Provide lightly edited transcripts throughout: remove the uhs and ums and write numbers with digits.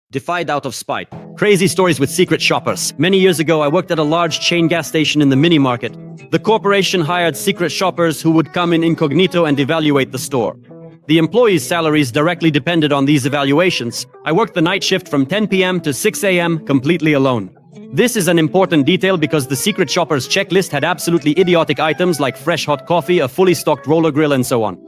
Defied out of spite. Crazy stories with secret shoppers. Many years ago, I worked at a large chain gas station in the mini market. The corporation hired secret shoppers who would come in incognito and evaluate the store. The employees' salaries directly depended on these evaluations. I worked the night shift from 10 p.m. to 6 a.m. completely alone. This is an important detail because the secret shopper's checklist had absolutely idiotic items like fresh hot coffee, a fully stocked roller grill, and so on.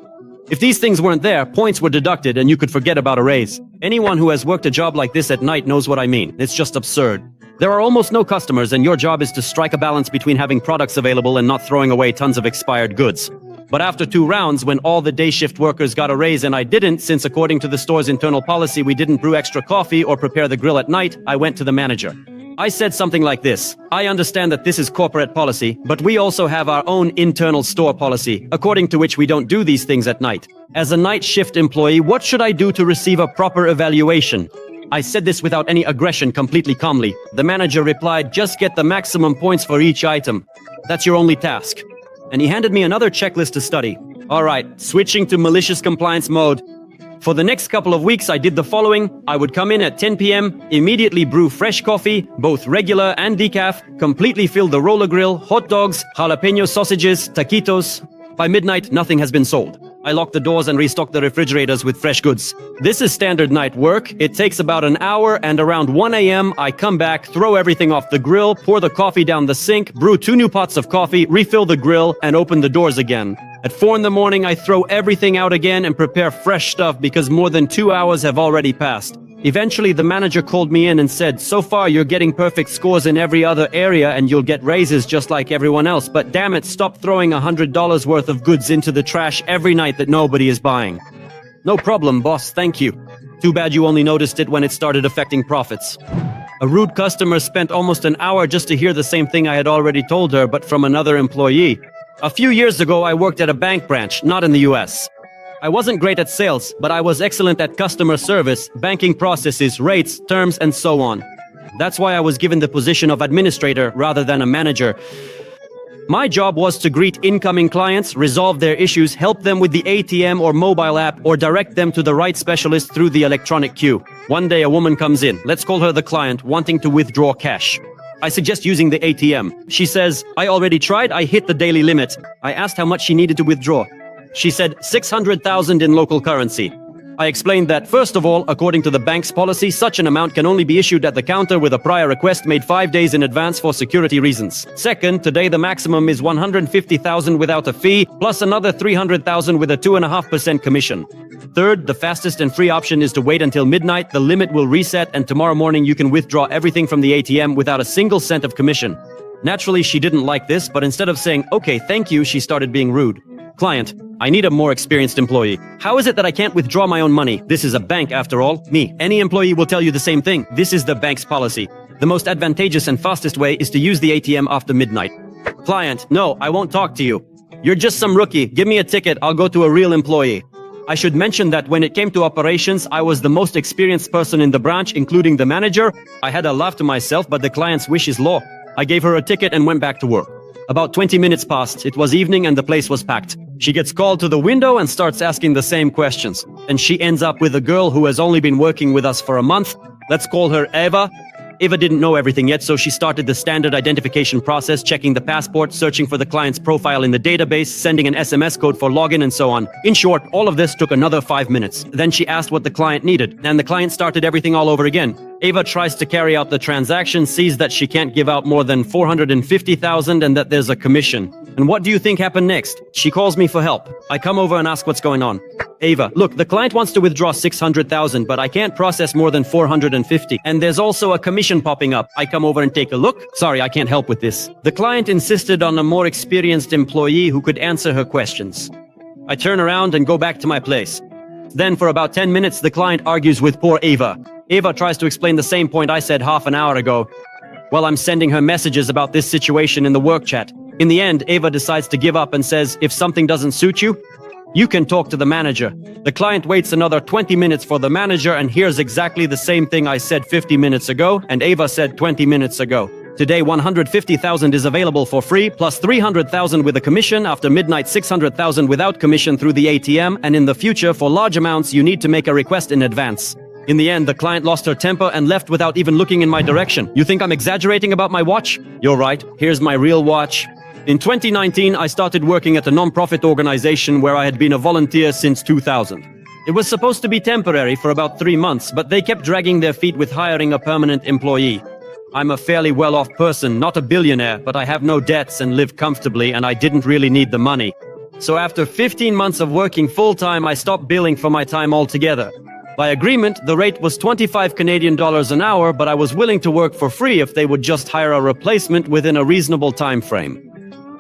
If these things weren't there, points were deducted and you could forget about a raise. Anyone who has worked a job like this at night knows what I mean. It's just absurd. There are almost no customers and your job is to strike a balance between having products available and not throwing away tons of expired goods. But after 2 rounds, when all the day shift workers got a raise and I didn't, since according to the store's internal policy we didn't brew extra coffee or prepare the grill at night, I went to the manager. I said something like this: I understand that this is corporate policy, but we also have our own internal store policy, according to which we don't do these things at night. As a night shift employee, what should I do to receive a proper evaluation? I said this without any aggression, completely calmly. The manager replied, just get the maximum points for each item. That's your only task. And he handed me another checklist to study. Alright, switching to malicious compliance mode. For the next couple of weeks, I did the following. I would come in at 10 p.m., immediately brew fresh coffee, both regular and decaf, completely fill the roller grill, hot dogs, jalapeno sausages, taquitos. By midnight, nothing has been sold. I lock the doors and restock the refrigerators with fresh goods. This is standard night work. It takes about an hour, and around 1 a.m., I come back, throw everything off the grill, pour the coffee down the sink, brew 2 new pots of coffee, refill the grill, and open the doors again. At 4 in the morning, I throw everything out again and prepare fresh stuff because more than 2 hours have already passed. Eventually, the manager called me in and said, so far you're getting perfect scores in every other area and you'll get raises just like everyone else, but damn it, stop throwing $100 worth of goods into the trash every night that nobody is buying. No problem, boss, thank you. Too bad you only noticed it when it started affecting profits. A rude customer spent almost an hour just to hear the same thing I had already told her, but from another employee. A few years ago, I worked at a bank branch, not in the US. I wasn't great at sales, but I was excellent at customer service, banking processes, rates, terms, and so on. That's why I was given the position of administrator rather than a manager. My job was to greet incoming clients, resolve their issues, help them with the ATM or mobile app, or direct them to the right specialist through the electronic queue. One day a woman comes in, let's call her the client, wanting to withdraw cash. I suggest using the ATM. She says, I already tried, I hit the daily limit. I asked how much she needed to withdraw. She said 600,000 in local currency. I explained that, first of all, according to the bank's policy, such an amount can only be issued at the counter with a prior request made 5 days in advance for security reasons. Second, today the maximum is 150,000 without a fee, plus another 300,000 with a 2.5% commission. Third, the fastest and free option is to wait until midnight, the limit will reset, and tomorrow morning you can withdraw everything from the ATM without a single cent of commission. Naturally, she didn't like this, but instead of saying, okay, thank you, she started being rude. Client, I need a more experienced employee. How is it that I can't withdraw my own money? This is a bank after all. Me. Any employee will tell you the same thing. This is the bank's policy. The most advantageous and fastest way is to use the ATM after midnight. Client, no, I won't talk to you. You're just some rookie. Give me a ticket, I'll go to a real employee. I should mention that when it came to operations, I was the most experienced person in the branch, including the manager. I had a laugh to myself, but the client's wish is law. I gave her a ticket and went back to work. About 20 minutes passed, it was evening and the place was packed. She gets called to the window and starts asking the same questions. And she ends up with a girl who has only been working with us for a month. Let's call her Eva. Eva didn't know everything yet, so she started the standard identification process, checking the passport, searching for the client's profile in the database, sending an SMS code for login, and so on. In short, all of this took another 5 minutes. Then she asked what the client needed, and the client started everything all over again. Eva tries to carry out the transaction, sees that she can't give out more than 450,000 and that there's a commission. And what do you think happened next? She calls me for help. I come over and ask what's going on. Eva, look, the client wants to withdraw 600,000, but I can't process more than 450. And there's also a commission popping up. I come over and take a look. Sorry, I can't help with this. The client insisted on a more experienced employee who could answer her questions. I turn around and go back to my place. Then for about 10 minutes, the client argues with poor Eva. Eva tries to explain the same point I said half an hour ago. Well, I'm sending her messages about this situation in the work chat. In the end, Eva decides to give up and says, if something doesn't suit you, you can talk to the manager. The client waits another 20 minutes for the manager and hears exactly the same thing I said 50 minutes ago and Eva said 20 minutes ago. Today, 150,000 is available for free, plus 300,000 with a commission. After midnight, 600,000 without commission through the ATM. And in the future, for large amounts, you need to make a request in advance. In the end, the client lost her temper and left without even looking in my direction. You think I'm exaggerating about my watch? You're right. Here's my real watch. In 2019, I started working at a non-profit organization where I had been a volunteer since 2000. It was supposed to be temporary for about 3 months, but they kept dragging their feet with hiring a permanent employee. I'm a fairly well-off person, not a billionaire, but I have no debts and live comfortably, and I didn't really need the money. So after 15 months of working full-time, I stopped billing for my time altogether. By agreement, the rate was 25 Canadian dollars an hour, but I was willing to work for free if they would just hire a replacement within a reasonable time frame.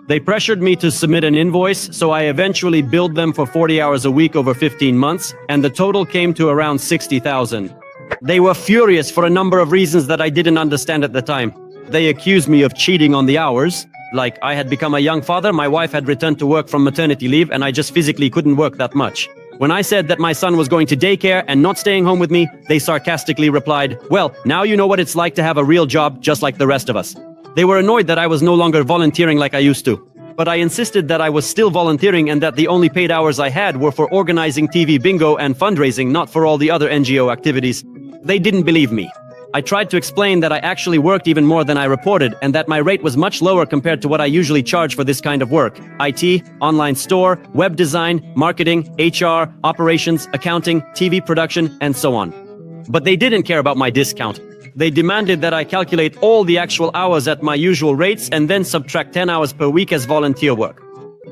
They pressured me to submit an invoice, so I eventually billed them for 40 hours a week over 15 months, and the total came to around 60,000. They were furious for a number of reasons that I didn't understand at the time. They accused me of cheating on the hours. Like, I had become a young father, my wife had returned to work from maternity leave, and I just physically couldn't work that much. When I said that my son was going to daycare and not staying home with me, they sarcastically replied, "Well, now you know what it's like to have a real job just like the rest of us." They were annoyed that I was no longer volunteering like I used to. But I insisted that I was still volunteering and that the only paid hours I had were for organizing TV bingo and fundraising, not for all the other NGO activities. They didn't believe me. I tried to explain that I actually worked even more than I reported and that my rate was much lower compared to what I usually charge for this kind of work. IT, online store, web design, marketing, HR, operations, accounting, TV production, and so on. But they didn't care about my discount. They demanded that I calculate all the actual hours at my usual rates and then subtract 10 hours per week as volunteer work.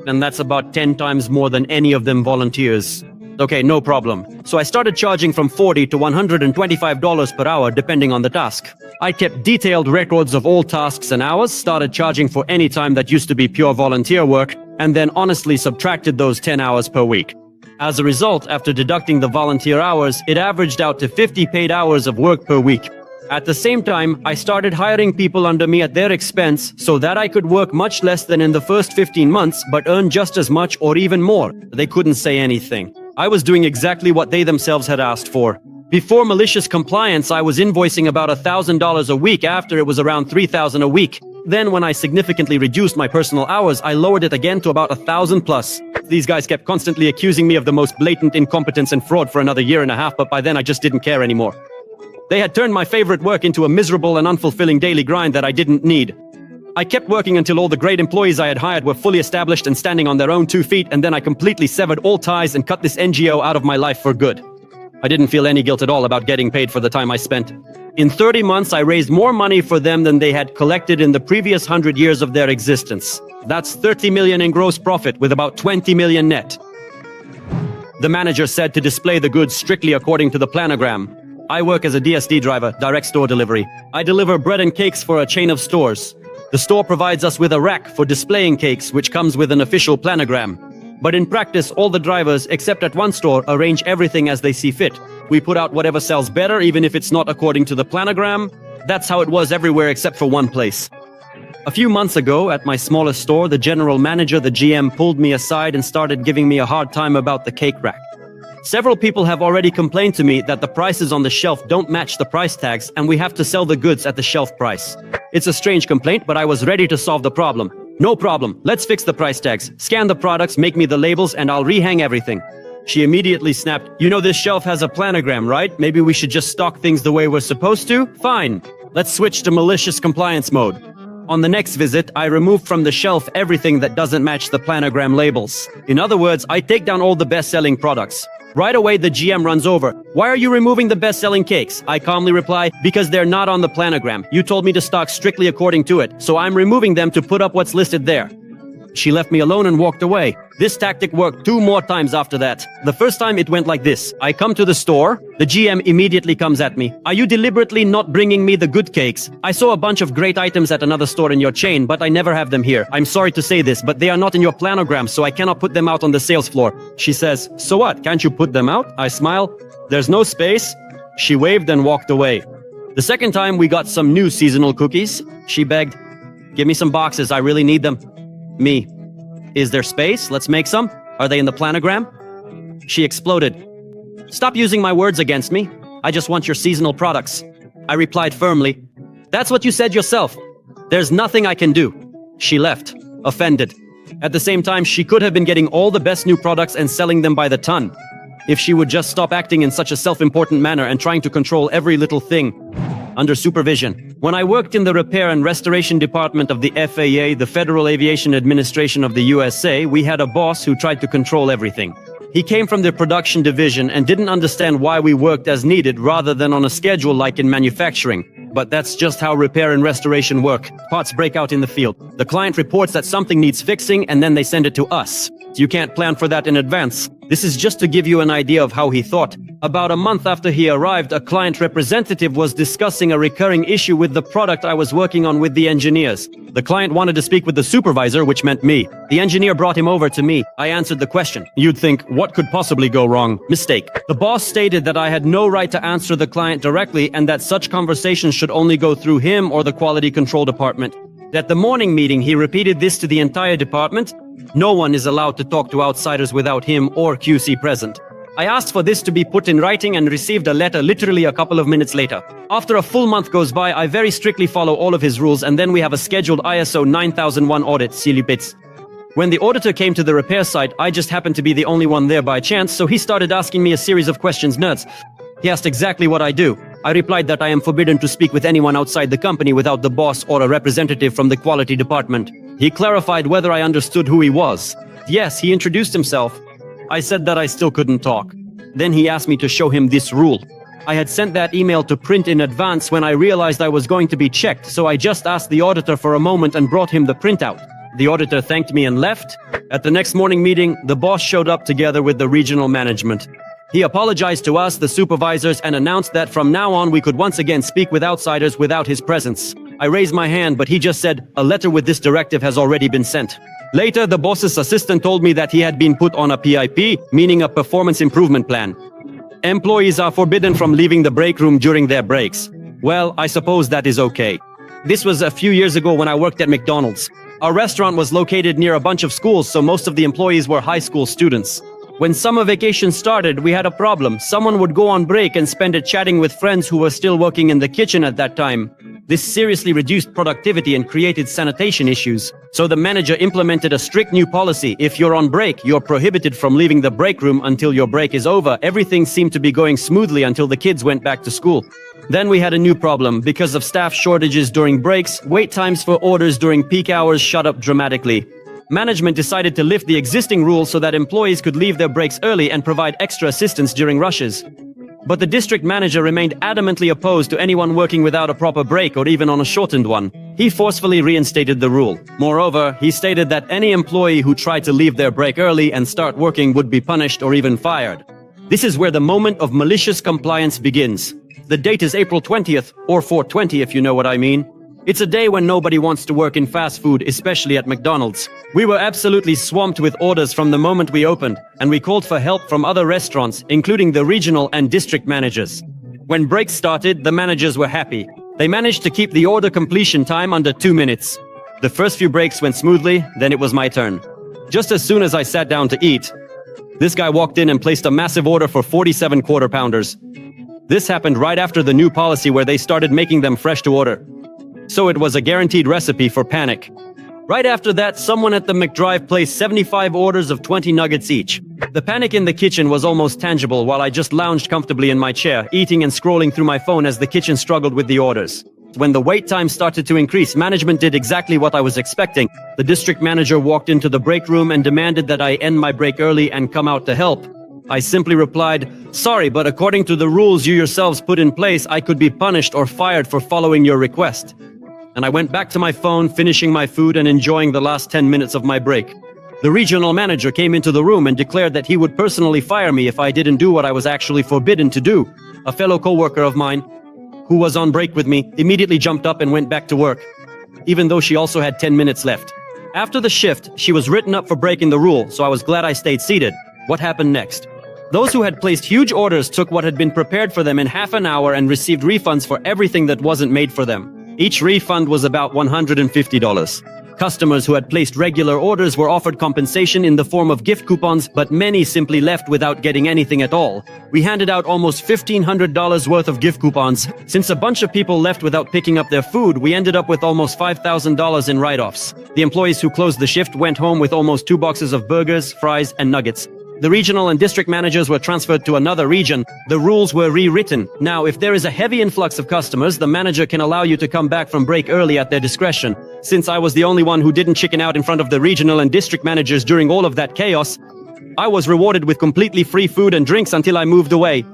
And that's about 10 times more than any of them volunteers. Okay, no problem. So I started charging from $40 to $125 per hour depending on the task. I kept detailed records of all tasks and hours, started charging for any time that used to be pure volunteer work, and then honestly subtracted those 10 hours per week. As a result, after deducting the volunteer hours, it averaged out to 50 paid hours of work per week. At the same time, I started hiring people under me at their expense so that I could work much less than in the first 15 months, but earn just as much or even more. They couldn't say anything. I was doing exactly what they themselves had asked for. Before malicious compliance, I was invoicing about $1,000 a week. After, it was around $3,000 a week. Then when I significantly reduced my personal hours, I lowered it again to about 1,000 plus. These guys kept constantly accusing me of the most blatant incompetence and fraud for another year and a half, but by then I just didn't care anymore. They had turned my favorite work into a miserable and unfulfilling daily grind that I didn't need. I kept working until all the great employees I had hired were fully established and standing on their own 2 feet, and then I completely severed all ties and cut this NGO out of my life for good. I didn't feel any guilt at all about getting paid for the time I spent. In 30 months, I raised more money for them than they had collected in the previous 100 years of their existence. That's 30 million in gross profit with about 20 million net. The manager said to display the goods strictly according to the planogram. I work as a DSD driver, direct store delivery. I deliver bread and cakes for a chain of stores. The store provides us with a rack for displaying cakes, which comes with an official planogram. But in practice, all the drivers, except at one store, arrange everything as they see fit. We put out whatever sells better, even if it's not according to the planogram. That's how it was everywhere except for one place. A few months ago, at my smallest store, the general manager, the GM, pulled me aside and started giving me a hard time about the cake rack. Several people have already complained to me that the prices on the shelf don't match the price tags and we have to sell the goods at the shelf price. It's a strange complaint, but I was ready to solve the problem. No problem, let's fix the price tags. Scan the products, make me the labels, and I'll rehang everything. She immediately snapped, "You know this shelf has a planogram, right? Maybe we should just stock things the way we're supposed to? Fine. Let's switch to malicious compliance mode." On the next visit, I remove from the shelf everything that doesn't match the planogram labels. In other words, I take down all the best-selling products. Right away, the GM runs over. "Why are you removing the best-selling cakes?" I calmly reply, "Because they're not on the planogram. You told me to stock strictly according to it, so I'm removing them to put up what's listed there." She left me alone and walked away. This tactic worked 2 more times after that. The first time it went like this. I come to the store. The GM immediately comes at me. "Are you deliberately not bringing me the good cakes? I saw a bunch of great items at another store in your chain, but I never have them here. I'm sorry to say this, but they are not in your planogram, so I cannot put them out on the sales floor." She says, "So what? Can't you put them out?" I smile. "There's no space." She waved and walked away. The second time we got some new seasonal cookies. She begged, "Give me some boxes. I really need them." Me, "Is there space? Let's make some. Are they in the planogram?" She exploded. "Stop using my words against me. I just want your seasonal products." I replied firmly, "That's what you said yourself. There's nothing I can do." She left, offended. At the same time, she could have been getting all the best new products and selling them by the ton. if she would just stop acting in such a self-important manner and trying to control every little thing under supervision. When I worked in the repair and restoration department of the FAA, the Federal Aviation Administration of the USA, we had a boss who tried to control everything. He came from the production division and didn't understand why we worked as needed rather than on a schedule like in manufacturing. But that's just how repair and restoration work. Parts break out in the field. The client reports that something needs fixing and then they send it to us. You can't plan for that in advance. This is just to give you an idea of how he thought. About a month after he arrived, a client representative was discussing a recurring issue with the product I was working on with the engineers. The client wanted to speak with the supervisor, which meant me. The engineer brought him over to me. I answered the question. You'd think, what could possibly go wrong? Mistake. The boss stated that I had no right to answer the client directly and that such conversations should only go through him or the quality control department. At the morning meeting, he repeated this to the entire department. No one is allowed to talk to outsiders without him or QC present. I asked for this to be put in writing and received a letter literally a couple of minutes later. After a full month goes by, I very strictly follow all of his rules, and then we have a scheduled ISO 9001 audit, Silipits. When the auditor came to the repair site, I just happened to be the only one there by chance, so he started asking me a series of questions, nerds. He asked exactly what I do. I replied that I am forbidden to speak with anyone outside the company without the boss or a representative from the quality department. He clarified whether I understood who he was. Yes, he introduced himself. I said that I still couldn't talk. Then he asked me to show him this rule. I had sent that email to print in advance when I realized I was going to be checked, so I just asked the auditor for a moment and brought him the printout. The auditor thanked me and left. At the next morning meeting, the boss showed up together with the regional management. He apologized to us, the supervisors, and announced that from now on we could once again speak with outsiders without his presence. I raised my hand, but he just said, a letter with this directive has already been sent. Later, the boss's assistant told me that he had been put on a PIP, meaning a performance improvement plan. Employees are forbidden from leaving the break room during their breaks. Well, I suppose that is okay. This was a few years ago when I worked at McDonald's. Our restaurant was located near a bunch of schools, so most of the employees were high school students. When summer vacation started, we had a problem. Someone would go on break and spend it chatting with friends who were still working in the kitchen at that time. This seriously reduced productivity and created sanitation issues. So the manager implemented a strict new policy. If you're on break, you're prohibited from leaving the break room until your break is over. Everything seemed to be going smoothly until the kids went back to school. Then we had a new problem. Because of staff shortages during breaks, wait times for orders during peak hours shot up dramatically. Management decided to lift the existing rules so that employees could leave their breaks early and provide extra assistance during rushes. But the district manager remained adamantly opposed to anyone working without a proper break or even on a shortened one. He forcefully reinstated the rule. Moreover, he stated that any employee who tried to leave their break early and start working would be punished or even fired. This is where the moment of malicious compliance begins. The date is April 20th, or 420 if you know what I mean. It's a day when nobody wants to work in fast food, especially at McDonald's. We were absolutely swamped with orders from the moment we opened, and we called for help from other restaurants, including the regional and district managers. When breaks started, the managers were happy. They managed to keep the order completion time under 2 minutes. The first few breaks went smoothly, then it was my turn. Just as soon as I sat down to eat, this guy walked in and placed a massive order for 47 quarter pounders. This happened right after the new policy where they started making them fresh to order. So it was a guaranteed recipe for panic. Right after that, someone at the McDrive placed 75 orders of 20 nuggets each. The panic in the kitchen was almost tangible while I just lounged comfortably in my chair, eating and scrolling through my phone as the kitchen struggled with the orders. When the wait time started to increase, management did exactly what I was expecting. The district manager walked into the break room and demanded that I end my break early and come out to help. I simply replied, "Sorry, but according to the rules you yourselves put in place, I could be punished or fired for following your request." And I went back to my phone, finishing my food and enjoying the last 10 minutes of my break. The regional manager came into the room and declared that he would personally fire me if I didn't do what I was actually forbidden to do. A fellow coworker of mine, who was on break with me, immediately jumped up and went back to work, even though she also had 10 minutes left. After the shift, she was written up for breaking the rule, so I was glad I stayed seated. What happened next? Those who had placed huge orders took what had been prepared for them in half an hour and received refunds for everything that wasn't made for them. Each refund was about $150. Customers who had placed regular orders were offered compensation in the form of gift coupons, but many simply left without getting anything at all. We handed out almost $1,500 worth of gift coupons. Since a bunch of people left without picking up their food, we ended up with almost $5,000 in write-offs. The employees who closed the shift went home with almost 2 boxes of burgers, fries, and nuggets. The regional and district managers were transferred to another region. The rules were rewritten. Now, if there is a heavy influx of customers, the manager can allow you to come back from break early at their discretion. Since I was the only one who didn't chicken out in front of the regional and district managers during all of that chaos, I was rewarded with completely free food and drinks until I moved away.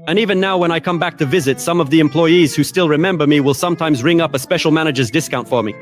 And even now when I come back to visit, some of the employees who still remember me will sometimes ring up a special manager's discount for me.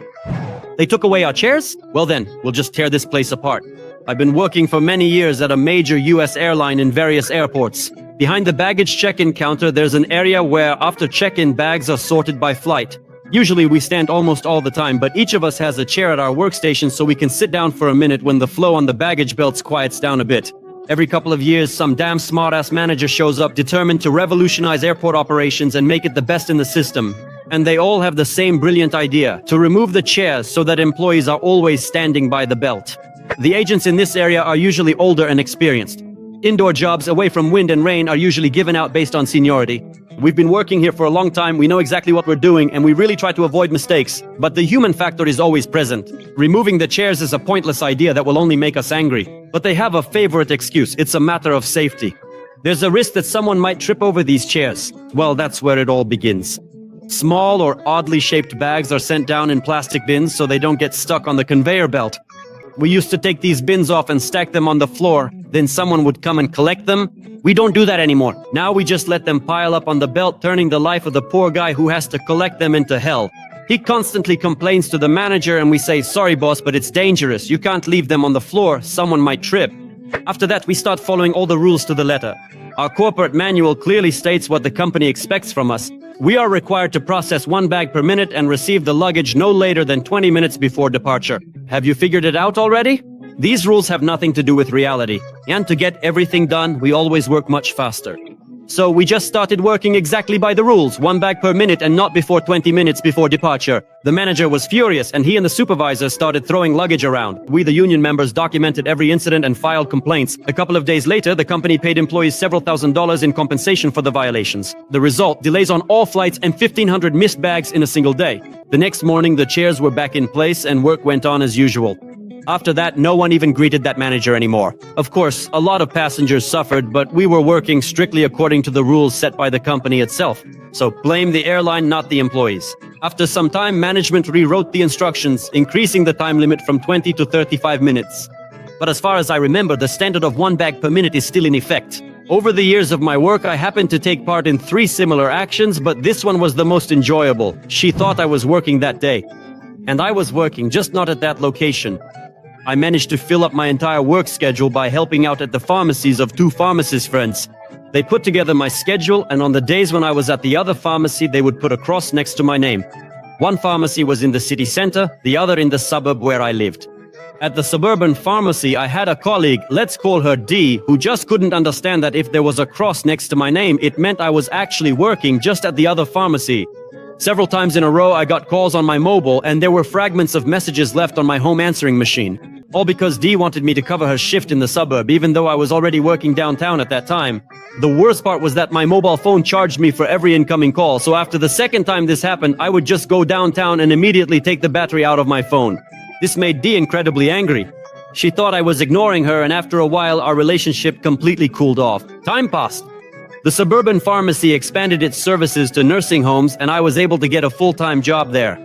They took away our chairs? Well then, we'll just tear this place apart. I've been working for many years at a major US airline in various airports. Behind the baggage check-in counter, there's an area where after check-in bags are sorted by flight. Usually we stand almost all the time, but each of us has a chair at our workstation so we can sit down for a minute when the flow on the baggage belts quiets down a bit. Every couple of years, some damn smart-ass manager shows up determined to revolutionize airport operations and make it the best in the system. And they all have the same brilliant idea, to remove the chairs so that employees are always standing by the belt. The agents in this area are usually older and experienced. Indoor jobs away from wind and rain are usually given out based on seniority. We've been working here for a long time, we know exactly what we're doing, and we really try to avoid mistakes. But the human factor is always present. Removing the chairs is a pointless idea that will only make us angry. But they have a favorite excuse: it's a matter of safety. There's a risk that someone might trip over these chairs. Well, that's where it all begins. Small or oddly shaped bags are sent down in plastic bins so they don't get stuck on the conveyor belt. We used to take these bins off and stack them on the floor, then someone would come and collect them. We don't do that anymore. Now we just let them pile up on the belt, turning the life of the poor guy who has to collect them into hell. He constantly complains to the manager and we say, "Sorry boss, but it's dangerous. You can't leave them on the floor, someone might trip." After that, we start following all the rules to the letter. Our corporate manual clearly states what the company expects from us. We are required to process 1 bag per minute and receive the luggage no later than 20 minutes before departure. Have you figured it out already? These rules have nothing to do with reality. And to get everything done, we always work much faster. So we just started working exactly by the rules, 1 bag per minute and not before 20 minutes before departure. The manager was furious and he and the supervisor started throwing luggage around. We, the union members, documented every incident and filed complaints. A couple of days later, the company paid employees several $1,000s in compensation for the violations. The result, delays on all flights and 1,500 missed bags in a single day. The next morning, the chairs were back in place and work went on as usual. After that, no one even greeted that manager anymore. Of course, a lot of passengers suffered, but we were working strictly according to the rules set by the company itself. So blame the airline, not the employees. After some time, management rewrote the instructions, increasing the time limit from 20 to 35 minutes. But as far as I remember, the standard of 1 bag per minute is still in effect. Over the years of my work, I happened to take part in 3 similar actions, but this one was the most enjoyable. She thought I was working that day. And I was working, just not at that location. I managed to fill up my entire work schedule by helping out at the pharmacies of 2 pharmacist friends. They put together my schedule, and on the days when I was at the other pharmacy, they would put a cross next to my name. One pharmacy was in the city center, the other in the suburb where I lived. At the suburban pharmacy, I had a colleague, let's call her D, who just couldn't understand that if there was a cross next to my name, it meant I was actually working just at the other pharmacy. Several times in a row, I got calls on my mobile, and there were fragments of messages left on my home answering machine. All because Dee wanted me to cover her shift in the suburb, even though I was already working downtown at that time. The worst part was that my mobile phone charged me for every incoming call, so after the second time this happened, I would just go downtown and immediately take the battery out of my phone. This made Dee incredibly angry. She thought I was ignoring her, and after a while, our relationship completely cooled off. Time passed. The suburban pharmacy expanded its services to nursing homes, and I was able to get a full-time job there.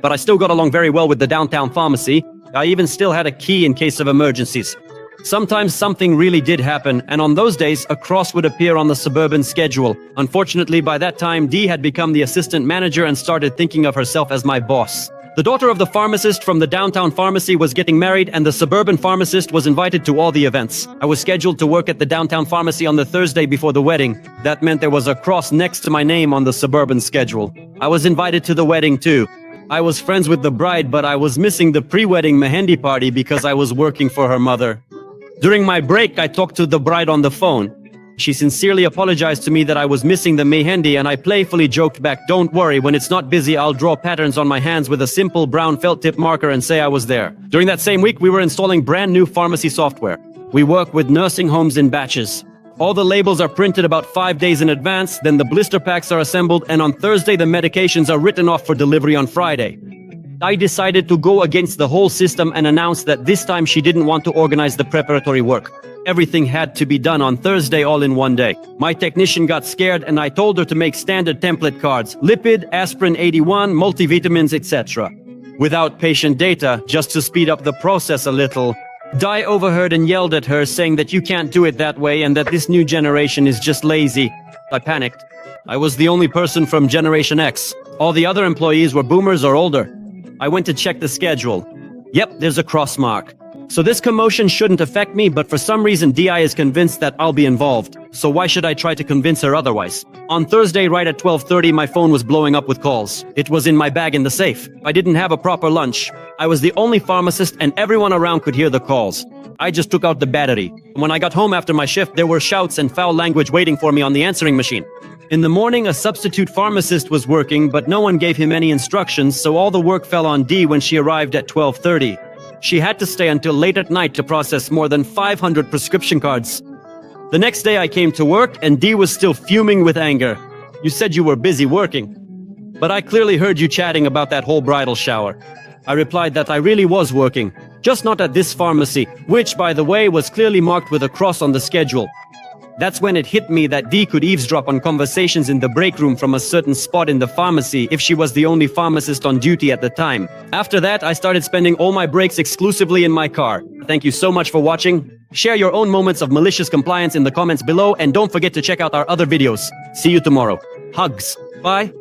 But I still got along very well with the downtown pharmacy. I even still had a key in case of emergencies. Sometimes something really did happen, and on those days, a cross would appear on the suburban schedule. Unfortunately, by that time, Dee had become the assistant manager and started thinking of herself as my boss. The daughter of the pharmacist from the downtown pharmacy was getting married, and the suburban pharmacist was invited to all the events. I was scheduled to work at the downtown pharmacy on the Thursday before the wedding. That meant there was a cross next to my name on the suburban schedule. I was invited to the wedding too. I was friends with the bride, but I was missing the pre-wedding mehendi party because I was working for her mother. During my break, I talked to the bride on the phone. She sincerely apologized to me that I was missing the mehendi, and I playfully joked back, "Don't worry, when it's not busy, I'll draw patterns on my hands with a simple brown felt tip marker and say I was there." During that same week, we were installing brand new pharmacy software. We work with nursing homes in batches. All the labels are printed about 5 days in advance, then the blister packs are assembled, and on Thursday the medications are written off for delivery on Friday. I decided to go against the whole system and announced that this time she didn't want to organize the preparatory work. Everything had to be done on Thursday all in one day. My technician got scared and I told her to make standard template cards, lipid, aspirin 81, multivitamins, etc. Without patient data, just to speed up the process a little. Di overheard and yelled at her, saying that you can't do it that way and that this new generation is just lazy. I panicked. I was the only person from Generation X. All the other employees were boomers or older. I went to check the schedule. Yep, there's a cross mark. So this commotion shouldn't affect me, but for some reason DI is convinced that I'll be involved. So why should I try to convince her otherwise? On Thursday, right at 12:30, my phone was blowing up with calls. It was in my bag in the safe. I didn't have a proper lunch. I was the only pharmacist and everyone around could hear the calls. I just took out the battery. When I got home after my shift, there were shouts and foul language waiting for me on the answering machine. In the morning, a substitute pharmacist was working, but no one gave him any instructions, so all the work fell on Dee when she arrived at 12:30. She had to stay until late at night to process more than 500 prescription cards. The next day I came to work and Dee was still fuming with anger. You said you were busy working. But I clearly heard you chatting about that whole bridal shower. I replied that I really was working, just not at this pharmacy, which, by the way, was clearly marked with a cross on the schedule. That's when it hit me that Dee could eavesdrop on conversations in the break room from a certain spot in the pharmacy if she was the only pharmacist on duty at the time. After that, I started spending all my breaks exclusively in my car. Thank you so much for watching. Share your own moments of malicious compliance in the comments below, and don't forget to check out our other videos. See you tomorrow. Hugs. Bye.